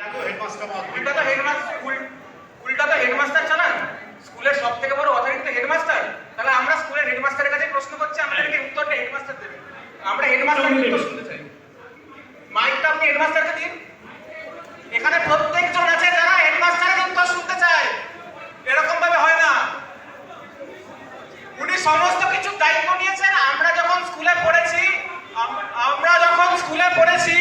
উল্টা তো হেডমাস্টার চালান। স্কুলের সব থেকে বড় অথরিটি তো হেডমাস্টার। তাহলে আমরা স্কুলের হেডমাস্টারের কাছে প্রশ্ন করছি, আমাদেরকে উত্তরটা হেডমাস্টার দেবে। আমরা হেডমাস্টারের উত্তর শুনতে চাই। মাইকটা আপনি হেডমাস্টারকে দিন। এখানে প্রত্যেকজন আছে যারা হেডমাস্টারের উত্তর শুনতে চায়। এরকম ভাবে হয় না। উনি সমস্ত কিছু দায়িত্ব নিয়েছেন। আমরা যখন স্কুলে পড়েছি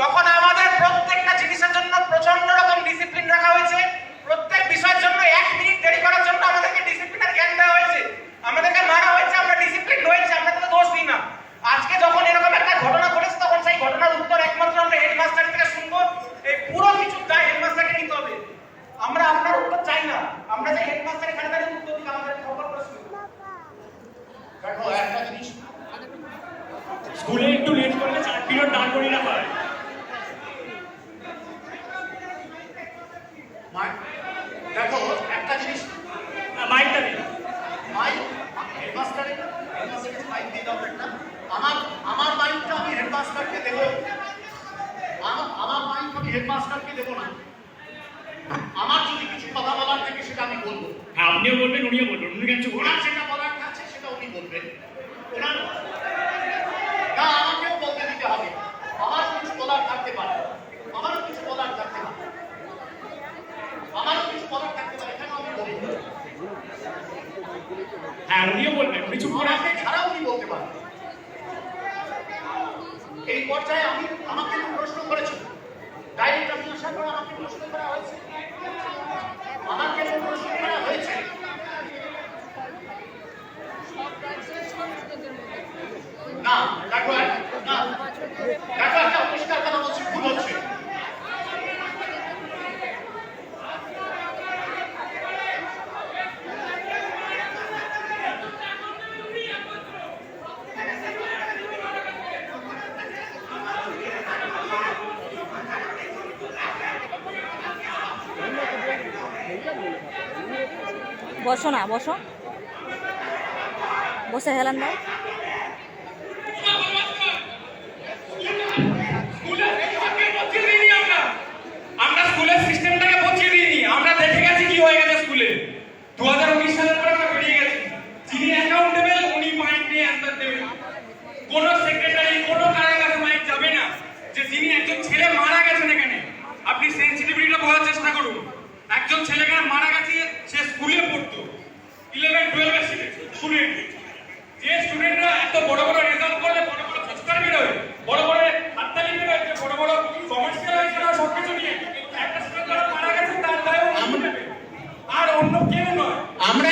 তখন আমাদের প্রত্যেকটা জিনিসের জন্য প্রচন্ড রকম ডিসিপ্লিন রাখা হয়েছে। প্রত্যেক বিষয়ের জন্য 1 মিনিট দেরি করার জন্য আমাদেরকে ডিসিপ্লিনের জ্ঞান দেওয়া হয়েছে, আমাদেরকে মারা হয়েছে, আমরা ডিসিপ্লিন হয়েছে, আমরা তো দোষ দিই না। আজকে যখন এরকম একটা ঘটনা ঘটেছে তখন সেই ঘটনার উত্তর একমাত্র আমরা হেডমাস্টার থেকে শুনবো। এই পুরো কিছু দায় হেডমাস্টারকে নিতে হবে। আমরা আপনার উত্তর চাই না, আমরা যে হেডমাস্টারের এখানে দাঁড়িয়ে উত্তর দিই আমাদের খবর প্রশ্ন। দেখো একটা জিনিস, স্কুলে একটু লেট করলে 4 পিরিয়ড দাঁড় করিয়ে রাখা হয়। দেখো একটা জিনিস, মাইকটা দিন। মাইক হেডমাস্টারের মাইক দিয়ে দাও একটা। আমার মাইকটা আমি হেডমাস্টারকে দেবো। আমার মাইক আমি হেডমাস্টারকে দেবো না। আমার যদি কিছু কথা বলার থাকে সেটা আমি বলবো। হ্যাঁ, আপনিও বলবেন, উনিও বলবেন। উনি কেন চুপ করে ওনার যেটা বলার আছে সেটা উনি বলবেন। ওনার না, আমাকেও বলতে দিতে হবে। আমার কিছু বলার থাকতে পারে, আমারও কিছু বলার থাকতে পারে, এখানে আমি বলবো। হ্যাঁ, উনিও বলবেন। উনি চুপ করে আমাকে ছাড়াও উনি বলতে পারেন। এই পর্যায়ে আমাকে প্রশ্ন করেছেন, ডাইরেক্ট আমি আশা করে আমাকে প্রশ্ন করা হয়েছে, না। দেখো একটা পরিষ্কার কথা বলছি, ভুল হচ্ছে। বসো না, বসে হেলান দাও। আমরা স্কুলের সিস্টেমটাকে বদলে দিইনি। আমরা দেখে গেছি কি হয়ে গেছে স্কুলে। 2019 সালের পরে আমরা বেরিয়ে গেছি। যিনি অ্যাকাউন্টেবল উনি মাইক নিয়ে অ্যান্সার দেবেন। কোন সেক্রেটারি কোন কারোর কাছে মাইক যাবে না। যে যিনি একজন ছেলে মারা গেছেন এখানে, আপনি সেনসিটিভিটিটা বোঝার চেষ্টা করুন। একজন ছেলে এখানে মারা গেছে, সে স্কুলে পড়তো, 11-12 এর স্টুডেন্ট। যে স্টুডেন্টরা এত বড় বড় রেজাল্ট করলে, বড় বড় পুরস্কার বেরোয়, বড় বড় হাততালি বেরোয়, বড় বড় কমার্শিয়াল হয়েছে না, সবকিছু নিয়ে একটা স্টুডেন্ট মারা গেছে, তার দায়ও আর অন্য কেউ নয়। আমরা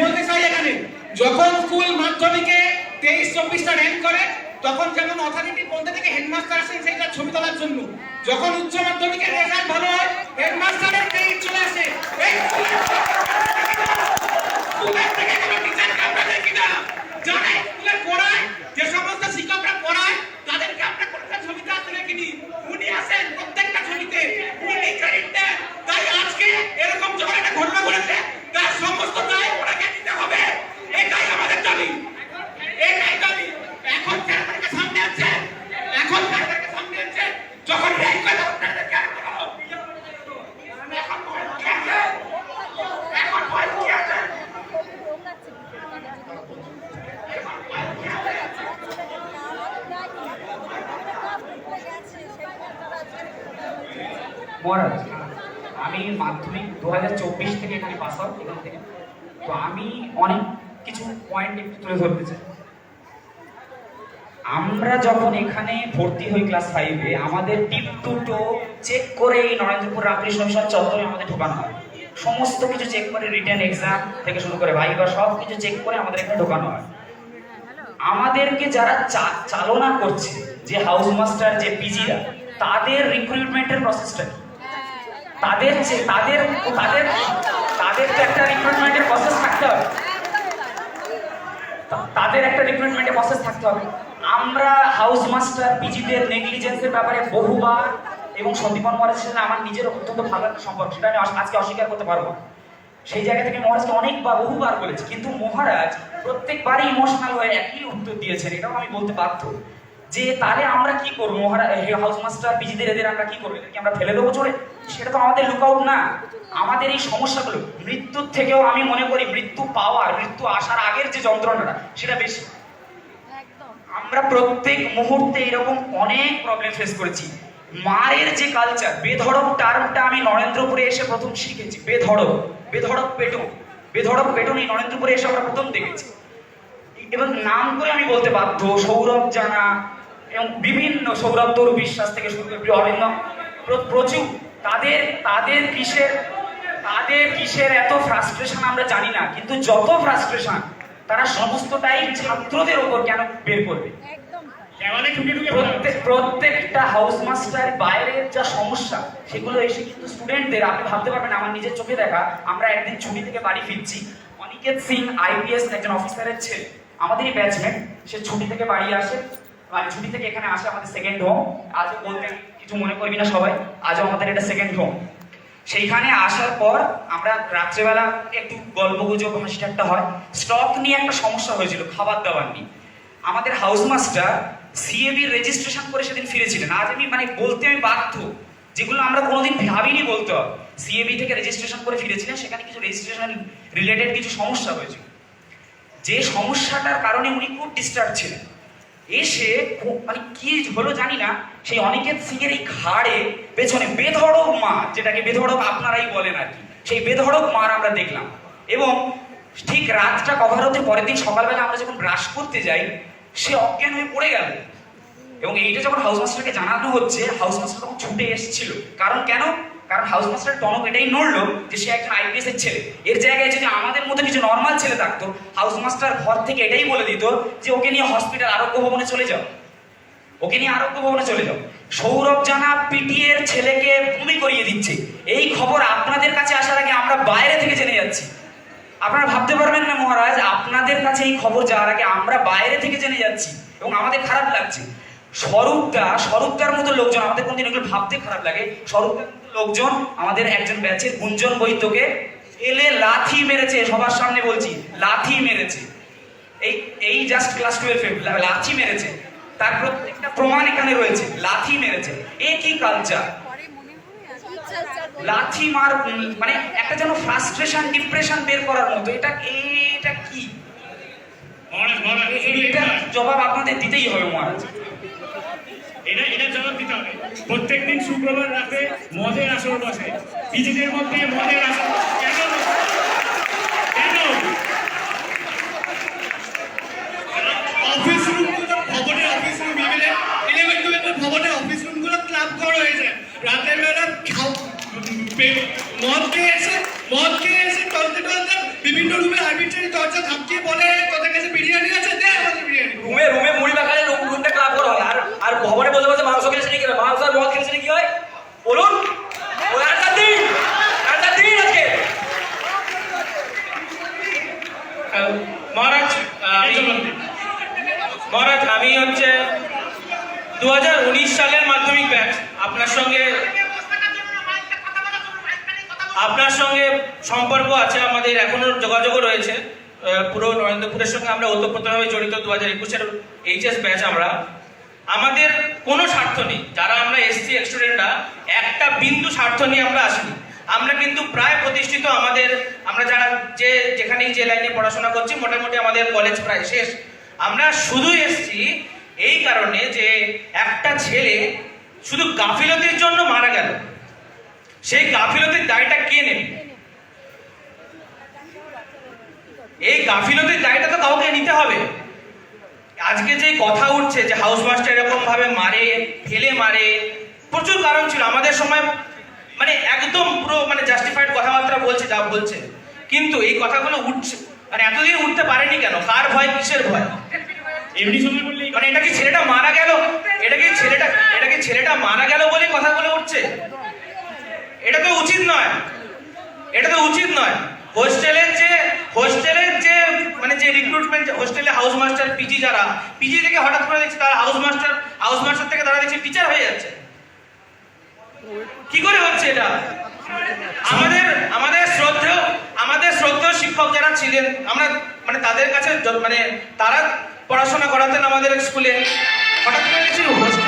বলতে চাই এখানে, যখন স্কুল মাধ্যমিকে 23-24টা র্যাঙ্ক করে তখন যেমন অথরিটি পদ থেকে হেডমাস্টার আসেন সেইটা ছবি তোলার জন্য। যখন উচ্চ মাধ্যমিকের রেজাল্ট ভালো হয় হেডমাস্টারের পেজ চলে আসে। এই স্কুলের থেকে কোনো টিচারকে আমরা দেখি না। যারা স্কুলে পড়ায়, যে সমস্ত শিক্ষকরা পড়ায় তাদেরকে আমরা কোনটা ছবিতে আসতে দেখিনি। উনি আসেন প্রত্যেকটা ছবিতে, উনি ক্রেডিট দেন। তাই আজকে এরকম যখন একটা ঘটনা ঘটেছে তার সমস্ত দায় ওনাকে নিতে হবে। এটাই আমাদের দাবি, এটাই দাবি। এখন সরকারকে সামনে আছে, যখন র্যাঙ্ক করে তখন তাদেরকে আর বলা হবে। এখন ভয় কি আছে? মহারাজ, আমি মাধ্যমিক 2024 থেকে এখানে পাস আউট, এখান থেকে। তো আমি অনেক কিছু পয়েন্ট একটু তুলে ধরতে চাই। আমরা যখন এখানে ভর্তি হই ক্লাস 5-এ, আমাদের টিপ টু টো চেক করে এই নরেন্দ্রপুর রামকৃষ্ণ মিশন চত্বরে আমাদের ঢোকানো হয়। সমস্ত কিছু চেক করে, রিটেন এক্সাম থেকে শুরু করে ভাইবা সব কিছু চেক করে আমাদের এখানে ঢোকানো হয়। আমাদেরকে যারা চালনা করছে, যে হাউস মাস্টার, যে পিজিরা, তাদের রিক্রুটমেন্টের প্রসেসটা কি? তাদের তো একটা রিক্রুটমেন্টের প্রসেস থাকতে হবে। আমরা হাউস মাস্টার পিজিদের নেগলিজেন্সের ব্যাপারে বহুবার, এবং সন্দীপন মহারাজের সাথে আমার নিজের অত্যন্ত ভালো একটা সম্পর্ক, সেটা আমি আজকে অস্বীকার করতে পারবো না। সেই জায়গা থেকে মহারাজকে বহুবার বলেছি, কিন্তু মহারাজ প্রত্যেকবারই ইমোশনাল হয়ে একই উত্তর দিয়েছেন। এটাও আমি বলতে বাধ্য যে তাহলে আমরা কি করবো, হাউস মাস্টার পিজিদের এদের আমরা কি করবো, এদেরকে আমরা ফেলে দেবো চলে? সেটা তো আমাদের লুকআউট না। আমাদের এই সমস্যাগুলো মৃত্যুর থেকেও আমি মনে করি মৃত্যু পাওয়ার, মৃত্যু আসার আগের যে যন্ত্রণাটা সেটা বেশি। আমরা প্রত্যেক মুহূর্তে এরকম অনেক প্রবলেম ফেস করেছি। মারের যে কালচার, বেধড়ক টার্মটা আমি নরেন্দ্রপুরে এসে প্রথম শিখেছি। বেধড়ক, বেধড়ক পেটন, বেধড়ক পেটন এই নরেন্দ্রপুরে এসে আমরা প্রথম দেখেছি। এবং নাম করে আমি বলতে বাধ্য, সৌরভ জানা এবং বিভিন্ন সৌরভ তরু বিশ্বাস থেকে শুরু করে অভিন্ন প্রচুর, তাদের তাদের কিসের এত ফ্রাস্ট্রেশন আমরা জানি না, কিন্তু যত ফ্রাস্ট্রেশন তারা সমস্তটাই ছাত্রদের ওপর কেন বের করবে? দেওয়ালে ঠুকে ঠুকে প্রত্যেকটা হাউস মাস্টার বাইরের যা সমস্যা সেগুলো এসে কিন্তু স্টুডেন্টদের, আপনি ভাবতে পারবেন, আমার নিজের চোখে দেখা, আমরা একদিন ছুটি থেকে বাড়ি ফিরছি, অনিকেত সিং আইপিএস একজন অফিসারের ছেলে, আমাদেরই ব্যাচমেট, সে ছুটি থেকে বাড়ি আসে, মানে ছুটি থেকে এখানে আসে, আমাদের সেকেন্ড হোম। আজও বলতে কিছু মনে করবি না সবাই, আজও আমাদের এটা সেকেন্ড হোম। সেইখানে আসার পর আমরা রাত্রেবেলা একটু গল্প গুজব হাসি ঠাট্টা হয়। স্টক নিয়ে একটা সমস্যা হয়েছিল, খাবার দাবার নিয়ে। আমাদের হাউস মাস্টার সিএবি রেজিস্ট্রেশন করে সেদিন ফিরেছিলেন। আজ আমি বলতে আমি বাধ্য, যেগুলো আমরা কোনোদিন ভাবিনি বলতে হবে। সিএবি থেকে রেজিস্ট্রেশন করে ফিরেছিলেন, সেখানে কিছু রেজিস্ট্রেশন রিলেটেড কিছু সমস্যা হয়েছিল, যে সমস্যাটার কারণে উনি খুব ডিস্টার্ব ছিলেন। এসে কি হলো জানি না, সেই অনিকেত সিং এর এই ঘাড়ে পেছনে বেধড়ক মার, যেটাকে বেধড়ক আপনারাই বলেন আর কি, সেই বেধড়ক মার আমরা দেখলাম। এবং ঠিক রাতটা কভার হতে পরের দিন সকালবেলা আমরা যখন ব্রাশ করতে যাই, সে অজ্ঞান হয়ে পড়ে গেল। এবং এইটা যখন হাউস মাস্টারকে জানানো হচ্ছে, হাউস মাস্টার তখন ছুটে এসেছিল। কারণ হাউস মাস্টার টনক এটাই নড়লো যে সে একজন আইপিএস এর ছেলে। এর জায়গায় যদি আমাদের মধ্যে কিছু নর্মাল ছেলে থাকতো, হাউস মাস্টার ঘর থেকে এটাই বলে দিত যে ওকে নিয়ে হসপিটাল আরোগ্য ভবনে চলে যাও, ওকে নিয়ে আরোগ্য ভবনে চলে যাও। সৌরভ জানা পিটিএর ছেলেকে বমি করিয়ে দিচ্ছে, এই খবর আপনাদের কাছে আসার আগে আমরা বাইরে থেকে জেনে যাচ্ছি। আপনারা ভাবতে পারবেন না মহারাজ, আপনাদের কাছে এই খবর যাওয়ার আগে আমরা বাইরে থেকে জেনে যাচ্ছি এবং আমাদের খারাপ লাগছে। স্বরূপদার মতো লোকজন, আমাদের কোনদিন এগুলো ভাবতে খারাপ লাগে, স্বরূপদার মতো লোকজন আমাদের একজন ব্যাচের গুঞ্জন বৈদ্যকে এলে লাথি মেরেছে, সবার সামনে বলছি, লাথি মেরেছে। এই জাস্ট ক্লাস 12 লাথি মেরেছে, তার প্রত্যেকটা প্রমাণ এখানে রয়েছে, লাথি মেরেছে। এ কি কালচার? লাথি মার একটা যেন ফ্রাস্ট্রেশন, ডিপ্রেশন বের করার মতো। এটা কি? এটা জবাব আপনাদের দিতেই হবে মহারাজ। এটা জবাব দিতে হবে। প্রত্যেকদিন শুক্রবার রাতে মদের আসর বসে, পিজিদের মধ্যে মদের আসর কেন? অফিস রুমগুলো, ভবনের অফিস রুম, 11-12 ভবনের অফিস রুমগুলো ক্লাব করা হয়েছে। রাতের বেলা মদ খেয়ে এসে টলতে বিভিন্ন রুমে আর্বিট্রারি দরজা ধাক্কিয়ে বলে, তোদের কাছে বিরিয়ানি আছে, দে আমাদের বিরিয়ানি। রুমে মুড়ি মাখালে রুমটা ক্লাব করা হয়। আর ভবনে বসে বসে মাংস খেলে সেটা কি হয়? মাংস আর মদ খেলে সেটা কি হয় বলুন? ওই একটা দিন আজকে। মহারাজ আমি হচ্ছে 2019 সালের মাধ্যমিক ব্যাচ। আপনার সঙ্গে সম্পর্ক আছে আমাদের, এখনো যোগাযোগও রয়েছে। পুরো নরেন্দ্রপুরের সঙ্গে আমরা ওতপ্রোতভাবে জড়িত। 2021-এর এইচএস ব্যাচ আমরা। আমাদের কোনো স্বার্থ নেই, যারা আমরা এসসি স্টুডেন্টরা একটা বিন্দু স্বার্থ নিয়ে আমরা আসিনি। আমরা কিন্তু প্রায় প্রতিষ্ঠিত, আমরা যারা যেখানেই যে লাইনে পড়াশোনা করছি মোটামুটি আমাদের কলেজ প্রায় শেষ। আমরা শুধু এসছি এই কারণে যে একটা ছেলে শুধু গাফিলতির জন্য মারা গেল, সেই গাফিলতির দায়টা কে নেবে? এই গাফিলতির দায়টা তো কাউকে নিতে হবে। আজকে যে কথা উঠছে যে হাউস মাস্টার এরকম ভাবে মারে, ফেলে মারে, প্রচুর কারণ ছিল আমাদের সময়, একদম পুরো জাস্টিফাইড কথাবার্তা বলছে, যা বলছে। কিন্তু এই কথাগুলো উঠছে, এতদিন উঠতে পারেনি কেন? কার ভয়, কিসের ভয়? এমনি সময় বললেই এটা কি ছেলেটা মারা গেল, এটা কি ছেলেটা মারা গেল বলে কথাগুলো উঠছে? এটা তো উচিত নয়। হোস্টেলের যে যে রিক্রুটমেন্ট, হোস্টেলে হাউস মাস্টার পিজি থেকে হঠাৎ করে দেখছি তারা হাউস মাস্টার থেকে তারা দেখছি টিচার হয়ে যাচ্ছে। কি করে হচ্ছে এটা? আমাদের শ্রদ্ধেয় শিক্ষক যারা ছিলেন, আমরা তাদের কাছে তারা পড়াশোনা করাতেন আমাদের স্কুলে। হঠাৎ করে কিছু